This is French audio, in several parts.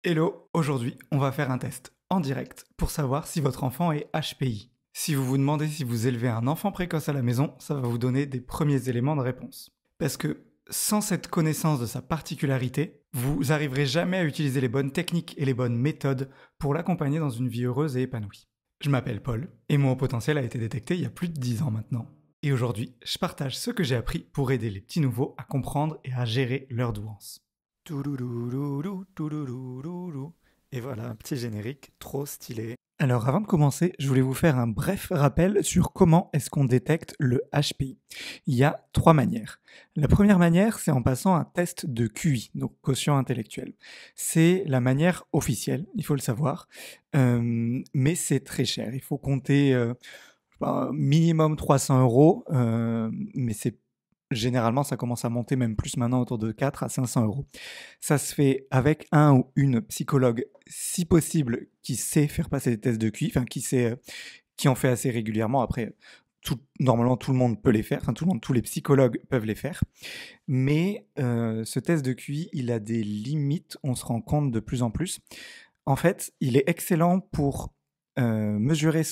Hello, aujourd'hui on va faire un test en direct pour savoir si votre enfant est HPI. Si vous vous demandez si vous élevez un enfant précoce à la maison, ça va vous donner des premiers éléments de réponse. Parce que sans cette connaissance de sa particularité, vous n'arriverez jamais à utiliser les bonnes techniques et les bonnes méthodes pour l'accompagner dans une vie heureuse et épanouie. Je m'appelle Paul et mon haut potentiel a été détecté il y a plus de 10 ans maintenant. Et aujourd'hui, je partage ce que j'ai appris pour aider les petits nouveaux à comprendre et à gérer leur douance. Toulouloulou, toulouloulou. Et voilà, un petit générique trop stylé. Alors avant de commencer, je voulais vous faire un bref rappel sur comment est-ce qu'on détecte le HPI. Il y a 3 manières. La première manière, c'est en passant un test de QI, donc quotient intellectuel. C'est la manière officielle, il faut le savoir, mais c'est très cher. Il faut compter minimum 300 €, mais c'est généralement, ça commence à monter même plus maintenant, autour de 4 à 500 €. Ça se fait avec un ou une psychologue, si possible, qui sait faire passer des tests de QI, enfin qui en fait assez régulièrement. Après, normalement, tout le monde peut les faire, enfin tous les psychologues peuvent les faire. Mais ce test de QI, il a des limites, on se rend compte de plus en plus. En fait, il est excellent pour mesurer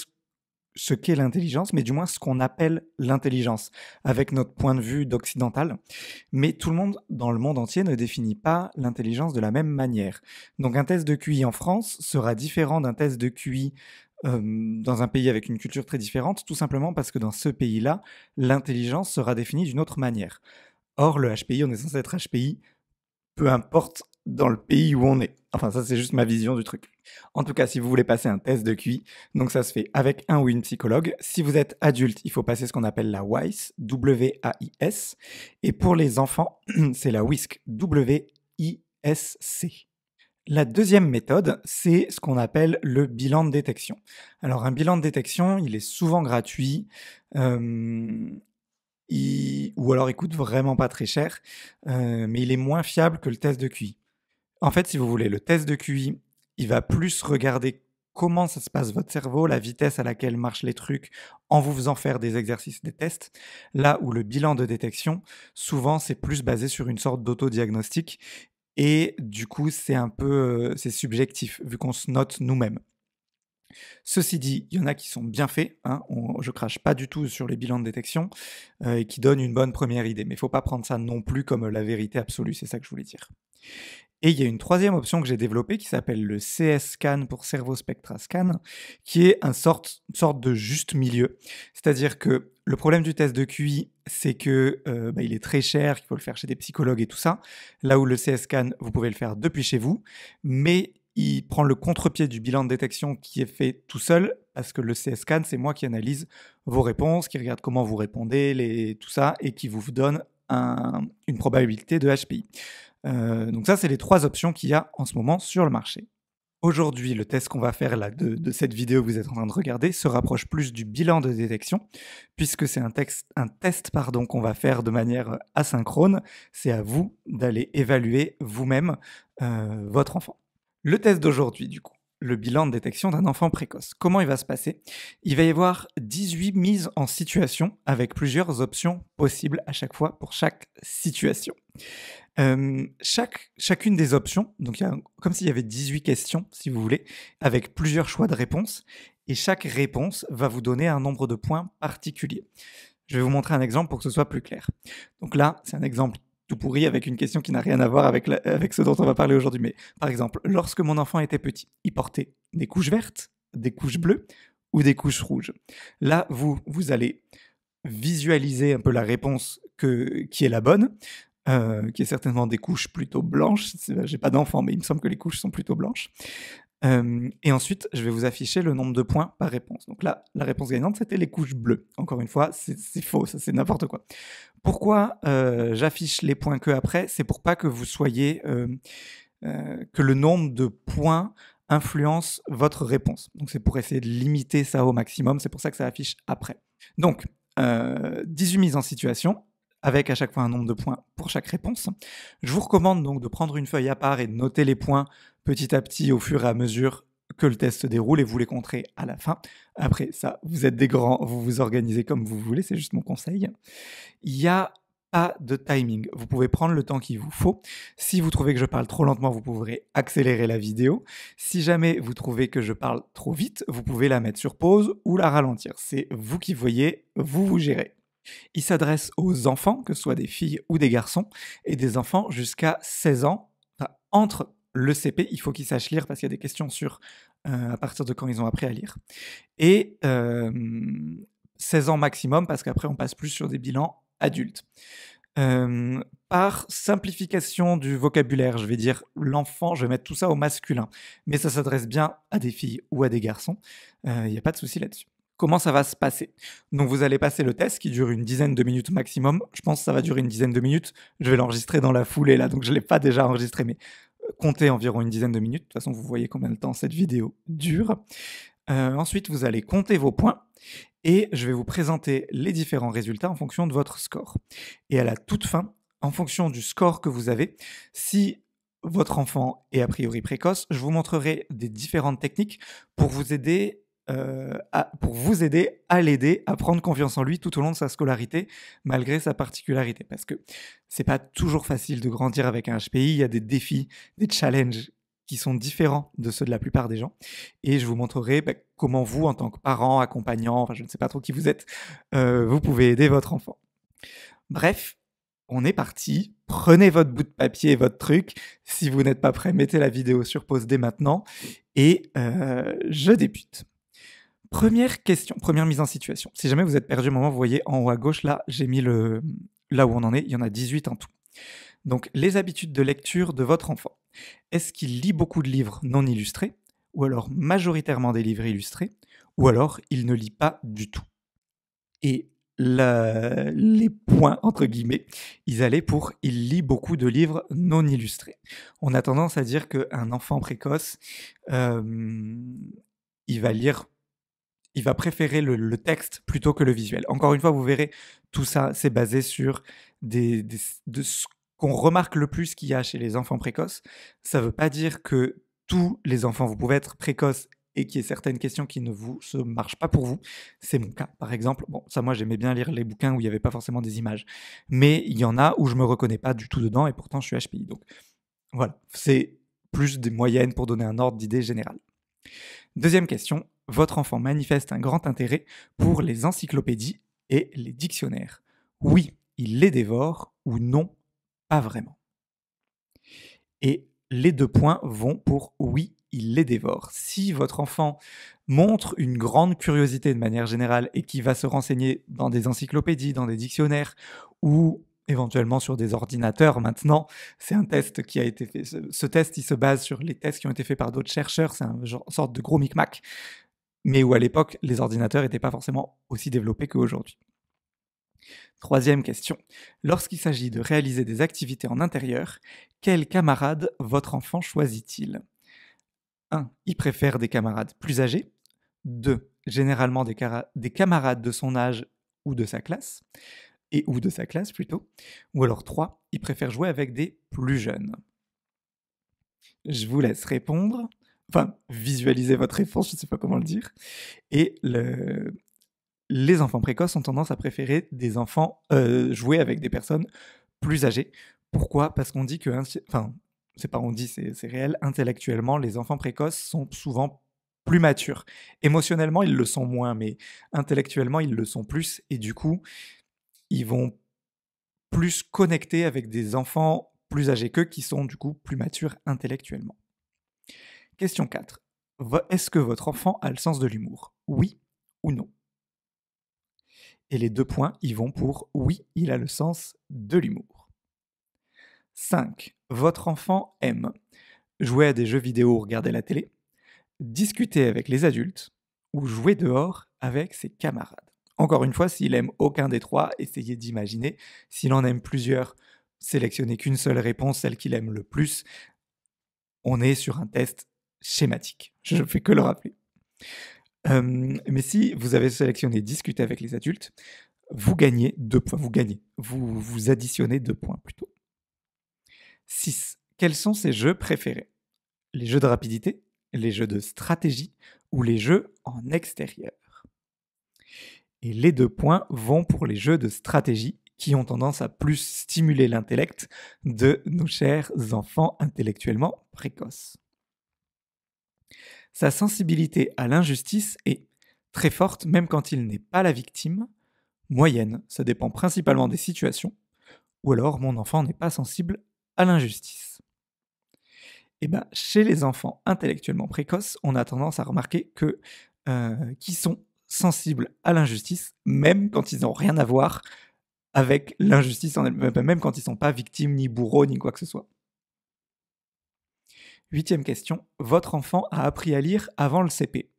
ce qu'est l'intelligence, mais du moins ce qu'on appelle l'intelligence, avec notre point de vue d'occidental. Mais tout le monde, dans le monde entier, ne définit pas l'intelligence de la même manière. Donc un test de QI en France sera différent d'un test de QI dans un pays avec une culture très différente, tout simplement parce que dans ce pays-là, l'intelligence sera définie d'une autre manière. Or, le HPI, on est censé être HPI, peu importe dans le pays où on est. Enfin, ça, c'est juste ma vision du truc. En tout cas, si vous voulez passer un test de QI, donc ça se fait avec un ou une psychologue. Si vous êtes adulte, il faut passer ce qu'on appelle la WISE, W-A-I-S. Et pour les enfants, c'est la WISC, W-I-S-C. La deuxième méthode, c'est ce qu'on appelle le bilan de détection. Alors, un bilan de détection, il est souvent gratuit. Ou alors il coûte vraiment pas très cher, mais il est moins fiable que le test de QI. En fait, si vous voulez, le test de QI, il va plus regarder comment ça se passe votre cerveau, la vitesse à laquelle marchent les trucs en vous faisant faire des exercices, des tests. Là où le bilan de détection, souvent, c'est plus basé sur une sorte d'autodiagnostic et du coup, c'est un peu c'est subjectif vu qu'on se note nous-mêmes. Ceci dit, il y en a qui sont bien faits, hein, je crache pas du tout sur les bilans de détection, et qui donnent une bonne première idée. Mais il ne faut pas prendre ça non plus comme la vérité absolue, c'est ça que je voulais dire. Et il y a une troisième option que j'ai développée qui s'appelle le CS-scan pour Cerveau Spectra Scan, qui est une sorte de juste milieu. C'est-à-dire que le problème du test de QI, c'est que il est très cher, qu'il faut le faire chez des psychologues et tout ça. Là où le CS-scan, vous pouvez le faire depuis chez vous, mais il prend le contre-pied du bilan de détection qui est fait tout seul, parce que le CS-scan, c'est moi qui analyse vos réponses, qui regarde comment vous répondez, tout ça, et qui vous donne une probabilité de HPI. Donc ça, c'est les 3 options qu'il y a en ce moment sur le marché. Aujourd'hui, le test qu'on va faire là, de cette vidéo que vous êtes en train de regarder se rapproche plus du bilan de détection, puisque c'est un test qu'on va faire de manière asynchrone. C'est à vous d'aller évaluer vous-même votre enfant. Le test d'aujourd'hui, du coup, le bilan de détection d'un enfant précoce. Comment il va se passer? Il va y avoir 18 mises en situation avec plusieurs options possibles à chaque fois pour chaque situation. Chacune des options, donc comme s'il y avait 18 questions, si vous voulez, avec plusieurs choix de réponses, et chaque réponse va vous donner un nombre de points particulier. Je vais vous montrer un exemple pour que ce soit plus clair. Donc là, c'est un exemple tout pourri avec une question qui n'a rien à voir avec ce dont on va parler aujourd'hui. Mais par exemple, lorsque mon enfant était petit, il portait des couches vertes, des couches bleues ou des couches rouges. Là, vous allez visualiser un peu la réponse qui est la bonne, qui est certainement des couches plutôt blanches. J'ai pas d'enfant, mais il me semble que les couches sont plutôt blanches. Et ensuite, je vais vous afficher le nombre de points par réponse. Donc là, la réponse gagnante, c'était les couches bleues. Encore une fois, c'est faux, ça c'est n'importe quoi. Pourquoi j'affiche les points que après? C'est pour pas que vous soyez que le nombre de points influence votre réponse. Donc c'est pour essayer de limiter ça au maximum. C'est pour ça que ça affiche après. Donc 18 mises en situation, avec à chaque fois un nombre de points pour chaque réponse. Je vous recommande donc de prendre une feuille à part et de noter les points petit à petit au fur et à mesure que le test se déroule et vous les compterez à la fin. Après ça, vous êtes des grands, vous vous organisez comme vous voulez, c'est juste mon conseil. Il y a pas de timing. Vous pouvez prendre le temps qu'il vous faut. Si vous trouvez que je parle trop lentement, vous pourrez accélérer la vidéo. Si jamais vous trouvez que je parle trop vite, vous pouvez la mettre sur pause ou la ralentir. C'est vous qui voyez, vous gérez. Il s'adresse aux enfants, que ce soit des filles ou des garçons, et des enfants jusqu'à 16 ans. Enfin, entre le CP, il faut qu'ils sachent lire parce qu'il y a des questions sur à partir de quand ils ont appris à lire. Et 16 ans maximum parce qu'après on passe plus sur des bilans adultes. Par simplification du vocabulaire, je vais dire l'enfant, je vais mettre tout ça au masculin, mais ça s'adresse bien à des filles ou à des garçons, il n'y a pas de souci là-dessus. Comment ça va se passer? Donc vous allez passer le test qui dure une dizaine de minutes maximum. Je pense que ça va durer une dizaine de minutes. Je vais l'enregistrer dans la foulée là, donc je ne l'ai pas déjà enregistré, mais comptez environ une dizaine de minutes. De toute façon, vous voyez combien de temps cette vidéo dure. Ensuite, vous allez compter vos points et je vais vous présenter les différents résultats en fonction de votre score. Et à la toute fin, en fonction du score que vous avez, si votre enfant est a priori précoce, je vous montrerai des différentes techniques pour vous aider à l'aider à prendre confiance en lui tout au long de sa scolarité, malgré sa particularité. Parce que c'est pas toujours facile de grandir avec un HPI, il y a des défis, des challenges qui sont différents de ceux de la plupart des gens. Et je vous montrerai comment vous, en tant que parent, accompagnant, enfin je ne sais pas trop qui vous êtes, vous pouvez aider votre enfant. Bref, on est parti. Prenez votre bout de papier et votre truc. Si vous n'êtes pas prêt, mettez la vidéo sur pause dès maintenant. Et je débute. Première question, première mise en situation. Si jamais vous êtes perdu au moment, vous voyez en haut à gauche, là, j'ai mis là où on en est, il y en a 18 en tout. Donc, les habitudes de lecture de votre enfant. Est-ce qu'il lit beaucoup de livres non illustrés, ou alors majoritairement des livres illustrés, ou alors il ne lit pas du tout? Et les points, entre guillemets, ils allaient pour « il lit beaucoup de livres non illustrés ». On a tendance à dire qu'un enfant précoce, il va préférer le texte plutôt que le visuel. Encore une fois, vous verrez, tout ça, c'est basé sur de ce qu'on remarque le plus qu'il y a chez les enfants précoces. Ça ne veut pas dire que tous les enfants, vous pouvez être précoce et qu'il y ait certaines questions qui ne se marchent pas pour vous. C'est mon cas, par exemple. Bon, ça, moi, j'aimais bien lire les bouquins où il n'y avait pas forcément des images. Mais il y en a où je ne me reconnais pas du tout dedans et pourtant, je suis HPI. Donc, voilà, c'est plus des moyennes pour donner un ordre d'idée générale. Deuxième question, votre enfant manifeste un grand intérêt pour les encyclopédies et les dictionnaires. Oui, il les dévore ou non, pas vraiment. Et les 2 points vont pour oui, il les dévore. Si votre enfant montre une grande curiosité de manière générale et qui va se renseigner dans des encyclopédies, dans des dictionnaires ou éventuellement sur des ordinateurs maintenant, c'est un test qui a été fait. Ce test, il se base sur les tests qui ont été faits par d'autres chercheurs, c'est une sorte de gros micmac, mais où à l'époque, les ordinateurs n'étaient pas forcément aussi développés qu'aujourd'hui. Troisième question. Lorsqu'il s'agit de réaliser des activités en intérieur, quels camarades votre enfant choisit-il? 1. Il préfère des camarades plus âgés. 2. Généralement des camarades de son âge ou de sa classe, ou de sa classe plutôt. Ou alors 3. Il préfère jouer avec des plus jeunes. Je vous laisse répondre. Enfin, visualiser votre réponse, je ne sais pas comment le dire. Et les enfants précoces ont tendance à préférer des enfants jouer avec des personnes plus âgées. Pourquoi? Parce qu'on dit que, enfin, c'est pas on dit, c'est réel, intellectuellement, les enfants précoces sont souvent plus matures. Émotionnellement, ils le sont moins, mais intellectuellement, ils le sont plus. Et du coup, ils vont plus connecter avec des enfants plus âgés qu'eux qui sont du coup plus matures intellectuellement. Question 4. Est-ce que votre enfant a le sens de l'humour? Oui ou non? Et les 2 points, ils vont pour oui, il a le sens de l'humour. 5. Votre enfant aime jouer à des jeux vidéo ou regarder la télé, discuter avec les adultes ou jouer dehors avec ses camarades. Encore une fois, s'il aime aucun des 3, essayez d'imaginer. S'il en aime plusieurs, sélectionnez qu'une seule réponse, celle qu'il aime le plus. On est sur un test schématique. Je ne fais que le rappeler. Mais si vous avez sélectionné discuter avec les adultes, vous gagnez 2 points. Vous additionnez 2 points plutôt. 6. Quels sont ses jeux préférés? Les jeux de rapidité, les jeux de stratégie ou les jeux en extérieur? Et les 2 points vont pour les jeux de stratégie. qui ont tendance à plus stimuler l'intellect de nos chers enfants intellectuellement précoces. Sa sensibilité à l'injustice est très forte même quand il n'est pas la victime, moyenne, ça dépend principalement des situations, ou alors mon enfant n'est pas sensible à l'injustice. Et ben, chez les enfants intellectuellement précoces, on a tendance à remarquer qu'ils sont sensibles à l'injustice, même quand ils n'ont rien à voir avec l'injustice en elle-même, même quand ils ne sont pas victimes, ni bourreaux, ni quoi que ce soit. 8e question. Votre enfant a appris à lire avant le CP?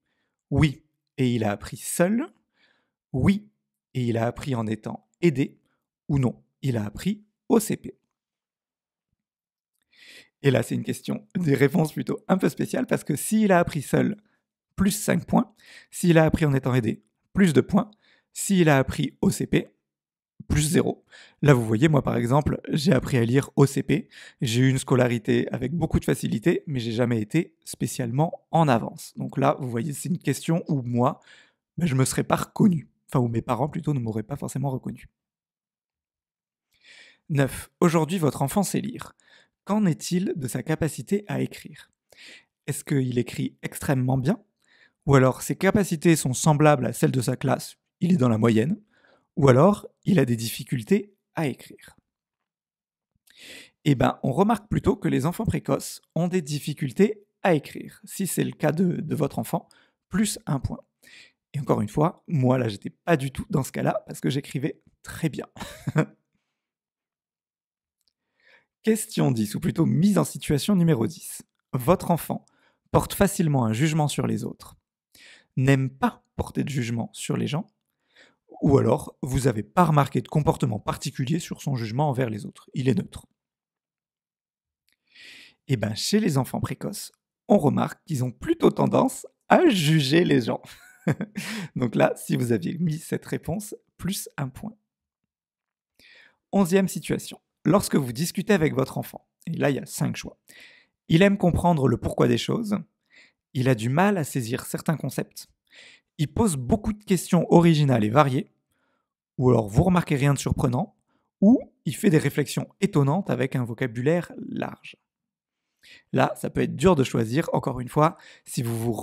Oui, et il a appris seul. Oui, et il a appris en étant aidé. Ou non, il a appris au CP. Et là, c'est une question, des réponses plutôt un peu spéciales, parce que s'il a appris seul, plus 5 points. S'il a appris en étant aidé, plus 2 points. S'il a appris au CP, plus 0. Là, vous voyez, moi, par exemple, j'ai appris à lire au CP. J'ai eu une scolarité avec beaucoup de facilité, mais j'ai jamais été spécialement en avance. Donc là, vous voyez, c'est une question où moi, je ne me serais pas reconnu. Enfin, où mes parents, plutôt, ne m'auraient pas forcément reconnu. 9. Aujourd'hui, votre enfant sait lire. Qu'en est-il de sa capacité à écrire? Est-ce qu'il écrit extrêmement bien? Ou alors ses capacités sont semblables à celles de sa classe, il est dans la moyenne? Ou alors il a des difficultés à écrire? Eh bien, on remarque plutôt que les enfants précoces ont des difficultés à écrire. Si c'est le cas de votre enfant, plus 1 point. Et encore une fois, moi là, j'étais pas du tout dans ce cas-là parce que j'écrivais très bien. Question 10, ou plutôt mise en situation numéro 10. Votre enfant porte facilement un jugement sur les autres, n'aime pas porter de jugement sur les gens, ou alors vous n'avez pas remarqué de comportement particulier sur son jugement envers les autres. Il est neutre. Et bien, chez les enfants précoces, on remarque qu'ils ont plutôt tendance à juger les gens. Donc là, si vous aviez mis cette réponse, plus 1 point. 11e situation. Lorsque vous discutez avec votre enfant, et là il y a 5 choix, il aime comprendre le pourquoi des choses, il a du mal à saisir certains concepts, il pose beaucoup de questions originales et variées, ou alors vous remarquez rien de surprenant, ou il fait des réflexions étonnantes avec un vocabulaire large. Là, ça peut être dur de choisir, encore une fois, si vous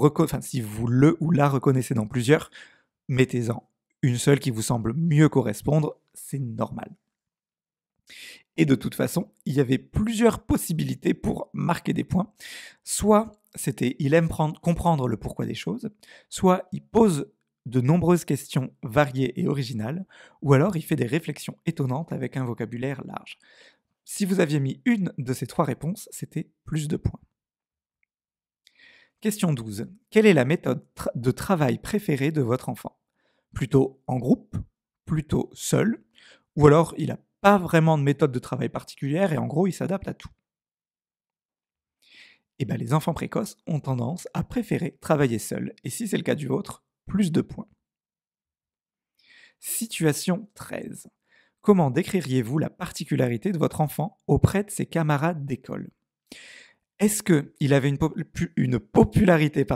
le ou la reconnaissez dans plusieurs, mettez-en une seule qui vous semble mieux correspondre, c'est normal. Et de toute façon, il y avait plusieurs possibilités pour marquer des points. Soit c'était il aime comprendre le pourquoi des choses, soit il pose de nombreuses questions variées et originales, ou alors il fait des réflexions étonnantes avec un vocabulaire large. Si vous aviez mis une de ces 3 réponses, c'était plus de points. Question 12. Quelle est la méthode de travail préférée de votre enfant? Plutôt en groupe, plutôt seul, ou alors il n'a pas vraiment de méthode de travail particulière et en gros il s'adapte à tout? Et bien les enfants précoces ont tendance à préférer travailler seuls, et si c'est le cas du vôtre, plus de points. Situation 13. Comment décririez-vous la particularité de votre enfant auprès de ses camarades d'école? Est-ce qu'il avait une popularité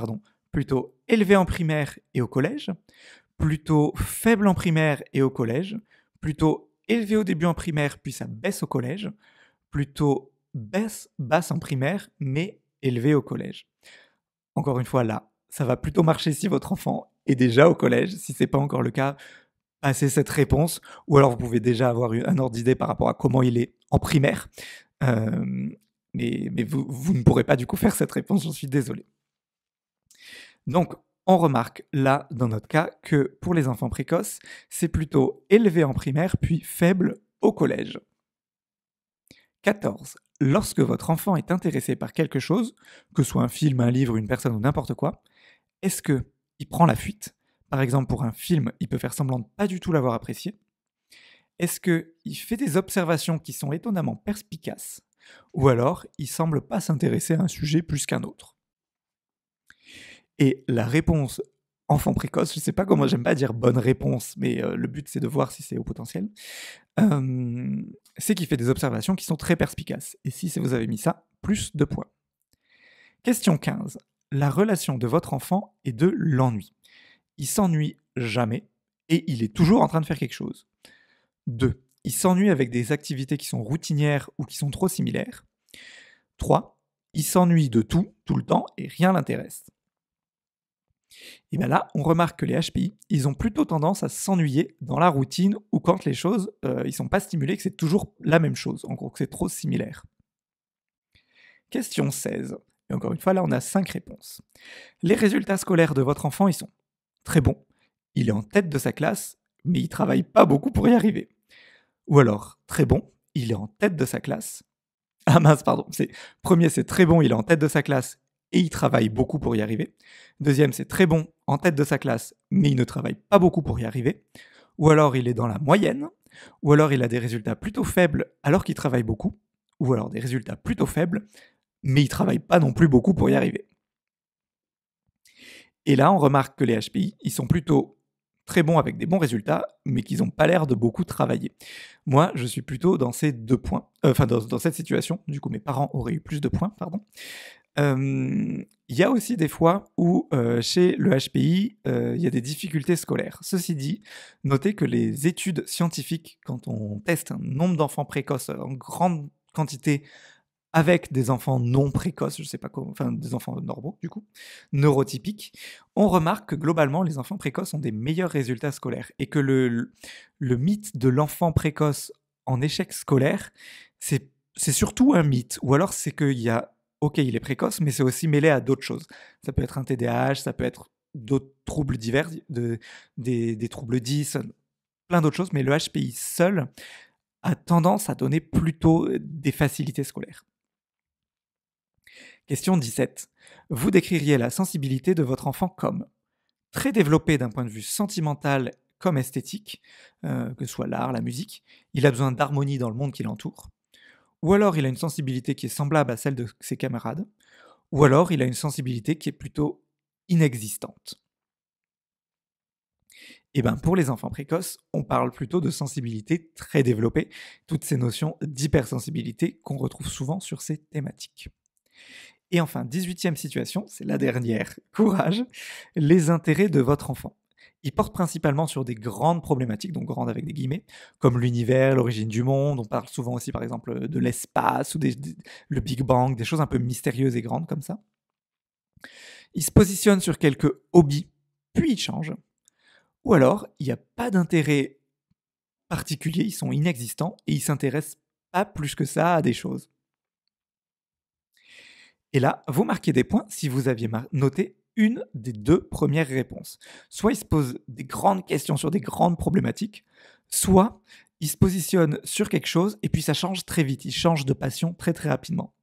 plutôt élevée en primaire et au collège, plutôt faible en primaire et au collège, plutôt élevée au début en primaire puis ça baisse au collège, plutôt basse en primaire mais élevée au collège? Encore une fois là, ça va plutôt marcher si votre enfant est déjà au collège. Si ce n'est pas encore le cas, passez cette réponse, ou alors vous pouvez déjà avoir un ordre d'idée par rapport à comment il est en primaire. Mais vous ne pourrez pas du coup faire cette réponse, j'en suis désolé. Donc, on remarque là, dans notre cas, que pour les enfants précoces, c'est plutôt élevé en primaire, puis faible au collège. 14. Lorsque votre enfant est intéressé par quelque chose, que ce soit un film, un livre, une personne ou n'importe quoi, est-ce qu'il prend la fuite? Par exemple, pour un film, il peut faire semblant de pas du tout l'avoir apprécié. Est-ce qu'il fait des observations qui sont étonnamment perspicaces? Ou alors, il semble pas s'intéresser à un sujet plus qu'un autre? Et la réponse enfant précoce, je sais pas comment, j'aime pas dire bonne réponse, mais le but c'est de voir si c'est au potentiel, c'est qu'il fait des observations qui sont très perspicaces. Et si vous avez mis ça, plus de points. Question 15. La relation de votre enfant est de l'ennui. Il s'ennuie jamais et il est toujours en train de faire quelque chose. 2. il s'ennuie avec des activités qui sont routinières ou qui sont trop similaires. 3. Il s'ennuie de tout le temps, et rien l'intéresse. Et bien là, on remarque que les HPI, ils ont plutôt tendance à s'ennuyer dans la routine ou quand les choses, ils sont pas stimulés, que c'est toujours la même chose, en gros, que c'est trop similaire. Question 16. Et encore une fois, là, on a 5 réponses. Les résultats scolaires de votre enfant, ils sont très bons. Il est en tête de sa classe, mais il travaille pas beaucoup pour y arriver. Ou alors, très bon, il est en tête de sa classe. Ah mince, pardon. Premier, c'est très bon, il est en tête de sa classe et il travaille beaucoup pour y arriver. Deuxième, c'est très bon, en tête de sa classe, mais il ne travaille pas beaucoup pour y arriver. Ou alors, il est dans la moyenne. Ou alors, il a des résultats plutôt faibles alors qu'il travaille beaucoup. Ou alors, des résultats plutôt faibles, mais il travaille pas non plus beaucoup pour y arriver. Et là, on remarque que les HPI, ils sont plutôt très bons avec des bons résultats, mais qu'ils n'ont pas l'air de beaucoup travailler. Moi, je suis plutôt dans ces 2 points, dans cette situation. Du coup, mes parents auraient eu plus de points, pardon. Il y a aussi des fois où, chez le HPI, il y a des difficultés scolaires. Ceci dit, notez que les études scientifiques, quand on teste un nombre d'enfants précoces en grande quantité avec des enfants non précoces, je sais pas comment, enfin des enfants normaux du coup, neurotypiques, on remarque que globalement les enfants précoces ont des meilleurs résultats scolaires et que le mythe de l'enfant précoce en échec scolaire, c'est surtout un mythe, ou alors c'est qu'il y a, ok il est précoce, mais c'est aussi mêlé à d'autres choses. Ça peut être un TDAH, ça peut être d'autres troubles divers, des troubles 10, plein d'autres choses, mais le HPI seul a tendance à donner plutôt des facilités scolaires. Question 17. Vous décririez la sensibilité de votre enfant comme très développée d'un point de vue sentimental comme esthétique, que ce soit l'art, la musique, il a besoin d'harmonie dans le monde qui l'entoure, ou alors il a une sensibilité qui est semblable à celle de ses camarades, ou alors il a une sensibilité qui est plutôt inexistante. Et bien pour les enfants précoces, on parle plutôt de sensibilité très développée, toutes ces notions d'hypersensibilité qu'on retrouve souvent sur ces thématiques. Et enfin, 18e situation, c'est la dernière, courage, les intérêts de votre enfant. Ils portent principalement sur des grandes problématiques, donc grandes avec des guillemets, comme l'univers, l'origine du monde, on parle souvent aussi par exemple de l'espace ou le Big Bang, des choses un peu mystérieuses et grandes comme ça. Ils se positionnent sur quelques hobbies, puis ils changent. Ou alors, il n'y a pas d'intérêt particulier, ils sont inexistants et ils ne s'intéressent pas plus que ça à des choses. Et là, vous marquez des points si vous aviez noté une des 2 premières réponses. Soit il se pose des grandes questions sur des grandes problématiques, soit il se positionne sur quelque chose et puis ça change très vite, il change de passion très très rapidement.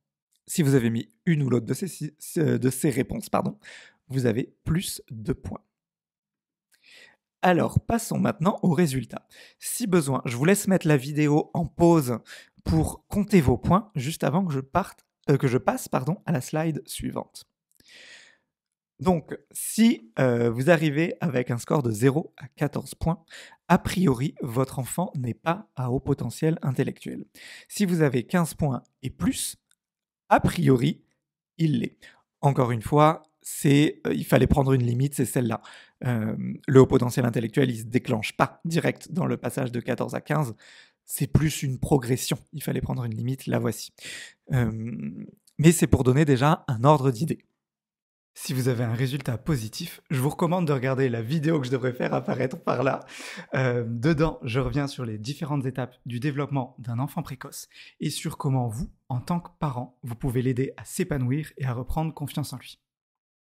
Si vous avez mis une ou l'autre de ces réponses, vous avez plus de points. Alors, passons maintenant aux résultats. Si besoin, je vous laisse mettre la vidéo en pause pour compter vos points juste avant que je passe à la slide suivante. Donc, si vous arrivez avec un score de 0 à 14 points, a priori, votre enfant n'est pas à haut potentiel intellectuel. Si vous avez 15 points et plus, a priori, il l'est. Encore une fois, il fallait prendre une limite, c'est celle-là. Le haut potentiel intellectuel, il ne se déclenche pas direct dans le passage de 14 à 15. C'est plus une progression. Il fallait prendre une limite, la voici. Mais c'est pour donner déjà un ordre d'idée. Si vous avez un résultat positif, je vous recommande de regarder la vidéo que je devrais faire apparaître par là. Dedans, je reviens sur les différentes étapes du développement d'un enfant précoce et sur comment vous, en tant que parent, vous pouvez l'aider à s'épanouir et à reprendre confiance en lui.